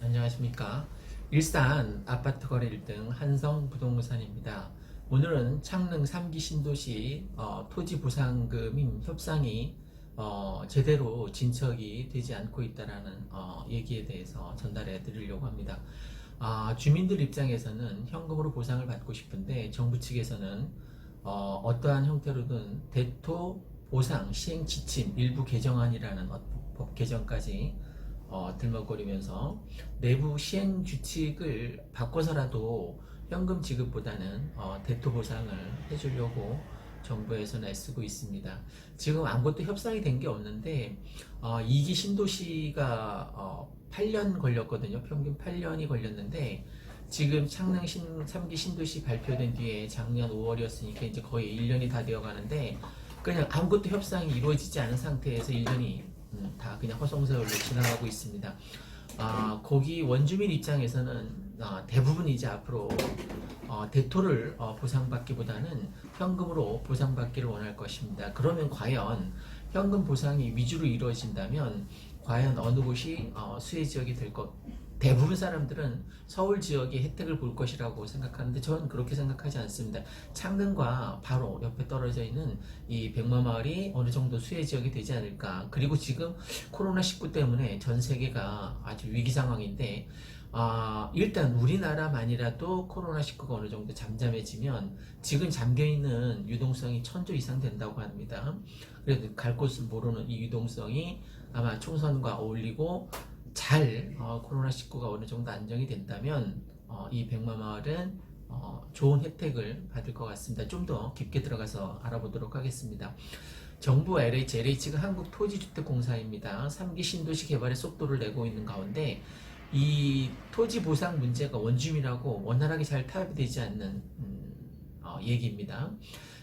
안녕하십니까. 일산 아파트 거래 1등 한성부동산입니다. 오늘은 창릉 3기 신도시 토지 보상금임 협상이 제대로 진척이 되지 않고 있다라는 얘기에 대해서 전달해 드리려고 합니다. 주민들 입장에서는 현금으로 보상을 받고 싶은데 정부 측에서는 어떠한 형태로든 대토 보상 시행 지침 일부 개정안이라는 법 개정까지 들먹거리면서 내부 시행 규칙을 바꿔서라도 현금 지급보다는 대토 보상을 해주려고 정부에서는 애쓰고 있습니다. 지금 아무것도 협상이 된 게 없는데 2기 신도시가 8년 걸렸거든요. 평균 8년이 걸렸는데 지금 창릉 3기 신도시 발표된 뒤에 작년 5월이었으니까 이제 거의 1년이 다 되어 가는데 그냥 아무것도 협상이 이루어지지 않은 상태에서 1년이 다 그냥 허송세월로 지나가고 있습니다. 거기 원주민 입장에서는 대부분 이제 앞으로 대토를 보상받기보다는 현금으로 보상받기를 원할 것입니다. 그러면 과연 현금 보상이 위주로 이루어진다면 과연 어느 곳이 수혜 지역이 될 것? 대부분 사람들은 서울 지역의 혜택을 볼 것이라고 생각하는데 저는 그렇게 생각하지 않습니다. 창릉과 바로 옆에 떨어져 있는 이 백마마을이 어느 정도 수혜 지역이 되지 않을까. 그리고 지금 코로나19 때문에 전 세계가 아주 위기 상황인데 일단 우리나라만이라도 코로나19가 어느 정도 잠잠해지면 지금 잠겨있는 유동성이 1000조 이상 된다고 합니다. 그래도 갈 곳을 모르는 이 유동성이 아마 총선과 어울리고 잘 코로나19가 어느 정도 안정이 된다면 이 백마마을은 좋은 혜택을 받을 것 같습니다. 좀 더 깊게 들어가서 알아보도록 하겠습니다. 정부 LH가 한국토지주택공사입니다. 3기 신도시 개발에 속도를 내고 있는 가운데 이 토지 보상 문제가 원주민하고 원활하게 잘 타협이 되지 않는 얘기입니다.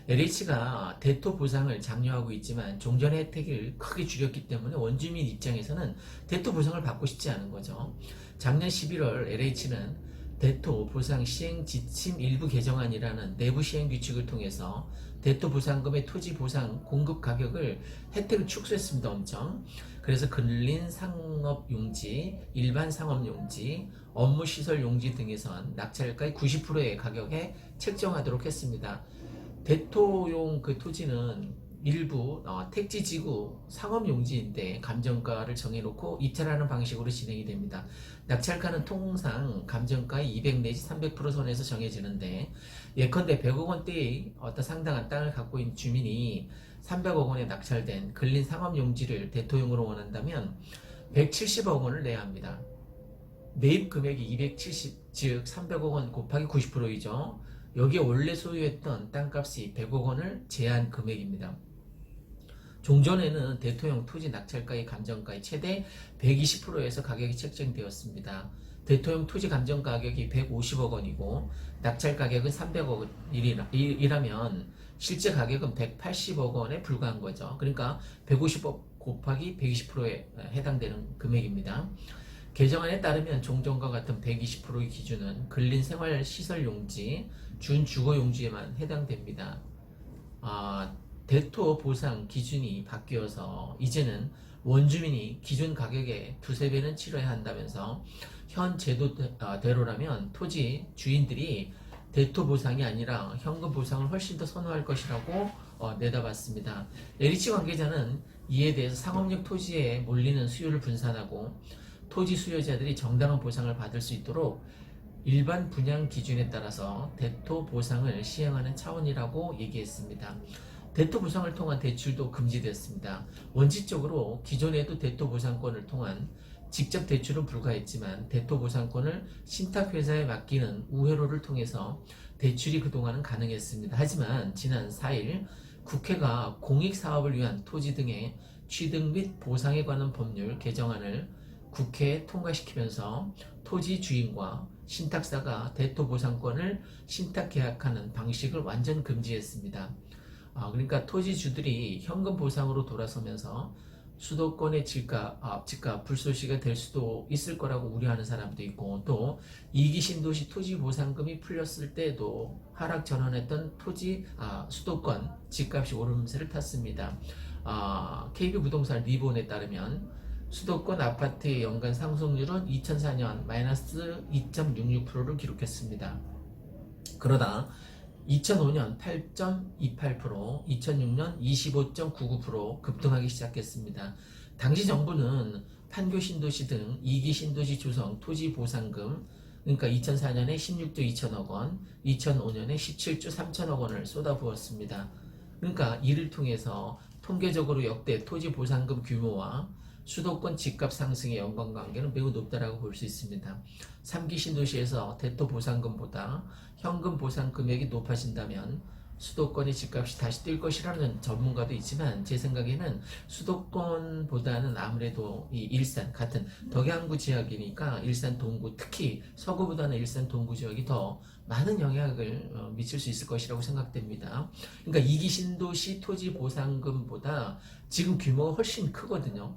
LH가 대토 보상을 장려하고 있지만 종전의 혜택을 크게 줄였기 때문에 원주민 입장에서는 대토 보상을 받고 싶지 않은 거죠. 작년 11월 LH는 대토 보상 시행 지침 일부 개정안이라는 내부 시행 규칙을 통해서 대토 보상금의 토지 보상 공급 가격을 혜택을 축소했습니다. 엄청. 그래서 근린 상업 용지, 일반 상업 용지, 업무 시설 용지 등에선 낙찰가의 90%의 가격에 책정하도록 했습니다. 대토용 그 토지는 일부 택지지구 상업용지인데 감정가를 정해놓고 입찰하는 방식으로 진행이 됩니다. 낙찰가는 통상 감정가의 200 내지 300% 선에서 정해지는데 예컨대 100억 원대의 어떤 상당한 땅을 갖고 있는 주민이 300억 원에 낙찰된 근린 상업용지를 대토용으로 원한다면 170억 원을 내야 합니다. 매입 금액이 270, 즉 300억 원 곱하기 90%이죠. 여기에 원래 소유했던 땅값이 100억 원을 제한 금액입니다. 종전에는 대토용 토지 낙찰가의 감정가의 최대 120%에서 가격이 책정되었습니다. 대토용 토지 감정 가격이 150억 원이고 낙찰 가격은 300억 원이라면 실제 가격은 180억 원에 불과한 거죠. 그러니까 150억 곱하기 120%에 해당되는 금액입니다. 개정안에 따르면 종전과 같은 120%의 기준은 근린 생활 시설 용지, 준 주거 용지에만 해당됩니다. 대토 보상 기준이 바뀌어서 이제는 원주민이 기준 가격의 두세 배는 치러야 한다면서 현 제도대로라면 토지 주인들이 대토 보상이 아니라 현금 보상을 훨씬 더 선호할 것이라고 내다봤습니다. LH 관계자는 이에 대해서 상업용 토지에 몰리는 수요를 분산하고 토지 수요자들이 정당한 보상을 받을 수 있도록 일반 분양 기준에 따라서 대토 보상을 시행하는 차원이라고 얘기했습니다. 대토 보상을 통한 대출도 금지됐습니다. 원칙적으로 기존에도 대토 보상권을 통한 직접 대출은 불가했지만 대토 보상권을 신탁회사에 맡기는 우회로를 통해서 대출이 그동안은 가능했습니다. 하지만 지난 4일 국회가 공익사업을 위한 토지 등의 취득 및 보상에 관한 법률 개정안을 국회에 통과시키면서 토지 주인과 신탁사가 대토 보상권을 신탁 계약하는 방식을 완전 금지했습니다. 그러니까 토지주들이 현금 보상으로 돌아서면서 수도권의 집값 불소시가 될 수도 있을 거라고 우려하는 사람도 있고 또 2기 신도시 토지 보상금이 풀렸을 때도 하락 전환했던 수도권 집값이 오름세를 탔습니다. KB부동산 리본에 따르면 수도권 아파트의 연간 상승률은 2004년 마이너스 2.66%를 기록했습니다. 그러다 2005년 8.28%, 2006년 25.99% 급등하기 시작했습니다. 당시 정부는 판교 신도시 등 2기 신도시 조성 토지 보상금, 그러니까 2004년에 16조 2천억 원, 2005년에 17조 3천억 원을 쏟아부었습니다. 그러니까 이를 통해서 통계적으로 역대 토지 보상금 규모와 수도권 집값 상승의 연관관계는 매우 높다라고 볼 수 있습니다. 3기 신도시에서 대토 보상금보다 현금 보상 금액이 높아진다면 수도권의 집값이 다시 뛸 것이라는 전문가도 있지만, 제 생각에는 수도권보다는 아무래도 이 일산 같은 덕양구 지역이니까 일산 동구, 특히 서구보다는 일산 동구 지역이 더 많은 영향을 미칠 수 있을 것이라고 생각됩니다. 그러니까 2기 신도시 토지 보상금보다 지금 규모가 훨씬 크거든요.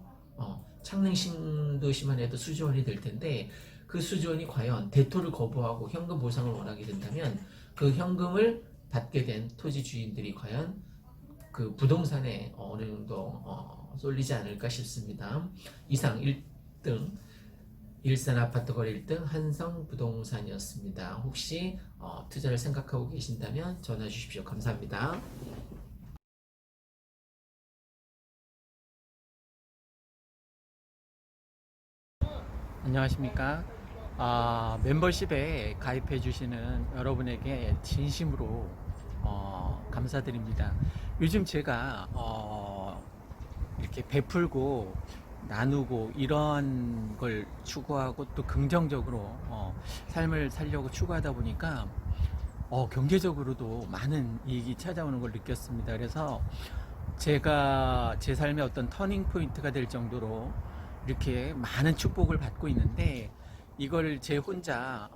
창릉 신도시만 해도 수조 원이 될 텐데, 그 수조 원이 과연 대토를 거부하고 현금 보상을 원하게 된다면 그 현금을 받게 된 토지 주인들이 과연 그 부동산에 어느 정도 쏠리지 않을까 싶습니다. 이상 1등 일산 아파트 거래 1등 한성부동산이었습니다. 혹시 투자를 생각하고 계신다면 전화 주십시오. 감사합니다. 안녕하십니까. 멤버십에 가입해 주시는 여러분에게 진심으로 감사드립니다. 요즘 제가 이렇게 베풀고 나누고 이런 걸 추구하고 또 긍정적으로 삶을 살려고 추구하다 보니까 경제적으로도 많은 이익이 찾아오는 걸 느꼈습니다. 그래서 제가 제 삶의 어떤 터닝 포인트가 될 정도로 이렇게 많은 축복을 받고 있는데, 이걸 제 혼자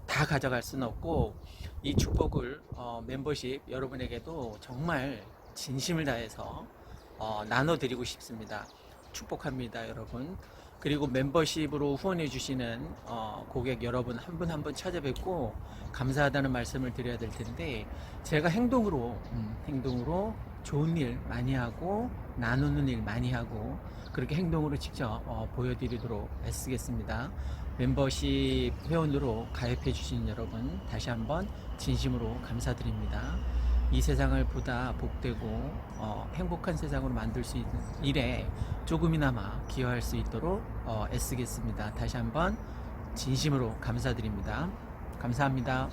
다 가져갈 수는 없고, 이 축복을 멤버십 여러분에게도 정말 진심을 다해서 나눠드리고 싶습니다. 축복합니다, 여러분. 그리고 멤버십으로 후원해 주시는 고객 여러분 한 분 한 분 찾아뵙고 감사하다는 말씀을 드려야 될 텐데, 제가 행동으로 좋은 일 많이 하고 나누는 일 많이 하고 그렇게 행동으로 직접 보여드리도록 애쓰겠습니다. 멤버십 회원으로 가입해 주신 여러분 다시 한번 진심으로 감사드립니다. 이 세상을 보다 복되고 행복한 세상으로 만들 수 있는 일에 조금이나마 기여할 수 있도록 애쓰겠습니다. 다시 한번 진심으로 감사드립니다. 감사합니다.